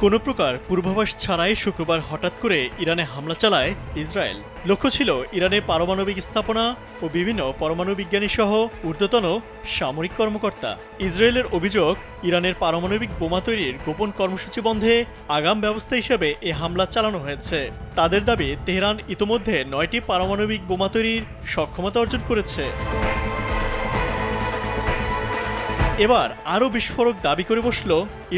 কোনো প্রকার পূর্বাভাস ছাড়াই শুক্রবার হঠাৎ করে ইরানে হামলা চালায় ইসরায়েল। লক্ষ্য ছিল ইরানের পারমাণবিক স্থাপনা ও বিভিন্ন পরমাণু বিজ্ঞানী সহ ঊর্ধ্বতন সামরিক কর্মকর্তা। ইসরায়েলের অভিযোগ, ইরানের পারমাণবিক বোমা তৈরির গোপন কর্মসূচি বন্ধে আগাম ব্যবস্থা হিসেবে এ হামলা চালানো হয়েছে। তাদের দাবি, তেহরান ইতোমধ্যে 9টি পারমাণবিক বোমা তৈরির সক্ষমতা অর্জন করেছে। এবার আরও বিস্ফোরক দাবি করে বসল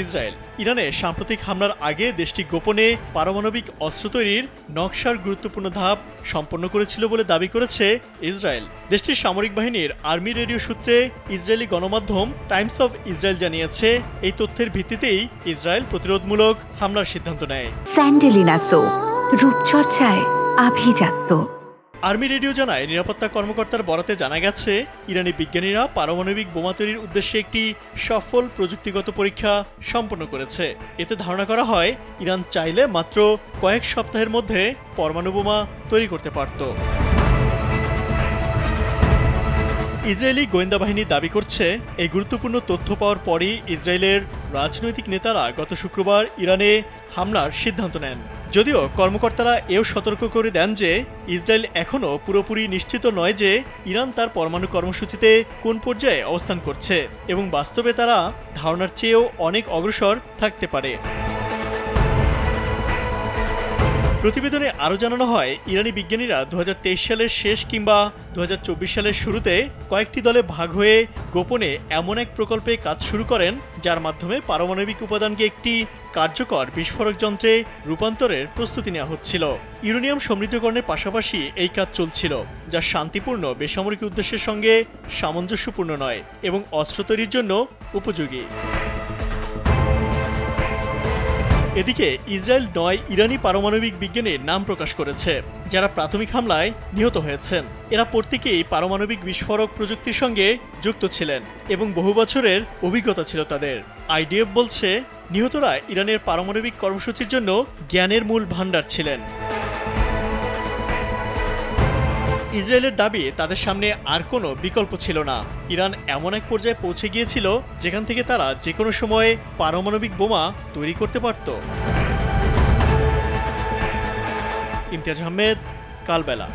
ইসরায়েল। ইরানে সাম্প্রতিক হামলার আগে দেশটি গোপনে পারমাণবিক অস্ত্র তৈরির নকশার গুরুত্বপূর্ণ ধাপ সম্পন্ন করেছিল বলে দাবি করেছে ইসরায়েল। দেশটির সামরিক বাহিনীর আর্মি রেডিও সূত্রে ইসরায়েলি গণমাধ্যম টাইমস অফ ইসরায়েল জানিয়েছে, এই তথ্যের ভিত্তিতেই ইসরায়েল প্রতিরোধমূলক হামলার সিদ্ধান্ত নেয়। স্যান্ডেলিনা সো, রূপচর্চায় আভিজাত্য। আর্মি রেডিও জানায়, নিরাপত্তা কর্মকর্তার বরাতে জানা গেছে, ইরানি বিজ্ঞানীরা পারমাণবিক বোমা তৈরির উদ্দেশ্যে একটি সফল প্রযুক্তিগত পরীক্ষা সম্পন্ন করেছে। এতে ধারণা করা হয়, ইরান চাইলে মাত্র কয়েক সপ্তাহের মধ্যে পরমাণু বোমা তৈরি করতে পারত। ইসরায়েলি গোয়েন্দা বাহিনী দাবি করছে, এই গুরুত্বপূর্ণ তথ্য পাওয়ার পরই ইসরায়েলের রাজনৈতিক নেতারা গত শুক্রবার ইরানে হামলার সিদ্ধান্ত নেন। যদিও কর্মকর্তারা এও সতর্ক করে দেন যে ইসরায়েল এখনও পুরোপুরি নিশ্চিত নয় যে ইরান তার পরমাণু কর্মসূচিতে কোন পর্যায়ে অবস্থান করছে এবং বাস্তবে তারা ধারণার চেয়েও অনেক অগ্রসর থাকতে পারে। প্রতিবেদনে আরও জানানো হয়, ইরানি বিজ্ঞানীরা 2023 সালের শেষ কিংবা 2024 সালের শুরুতে কয়েকটি দলে ভাগ হয়ে গোপনে এমন এক প্রকল্পে কাজ শুরু করেন, যার মাধ্যমে পারমাণবিক উপাদানকে একটি কার্যকর বিস্ফোরক যন্ত্রে রূপান্তরের প্রস্তুতি নেওয়া হচ্ছিল। ইউরেনিয়াম সমৃদ্ধকরণের পাশাপাশি এই কাজ চলছিল, যা শান্তিপূর্ণ বেসামরিক উদ্দেশ্যের সঙ্গে সামঞ্জস্যপূর্ণ নয় এবং অস্ত্র তৈরির জন্য উপযোগী। এদিকে ইসরায়েল 9 ইরানি পারমাণবিক বিজ্ঞানীর নাম প্রকাশ করেছে, যারা প্রাথমিক হামলায় নিহত হয়েছেন। এরা প্রত্যেকেই পারমাণবিক বিস্ফোরক প্রযুক্তির সঙ্গে যুক্ত ছিলেন এবং বহু বছরের অভিজ্ঞতা ছিল তাদের। আইডিএফ বলছে, নিহতরা ইরানের পারমাণবিক কর্মসূচির জন্য জ্ঞানের মূল ভাণ্ডার ছিলেন। ইসরায়েলের দাবি, তাদের সামনে আর কোনো বিকল্প ছিল না। ইরান এমন এক পর্যায়ে পৌঁছে গিয়েছিল যেখান থেকে তারা যে কোনো সময়ে পারমাণবিক বোমা তৈরি করতে পারত। ইমতিয়াজ আহমেদ, কালবেলা।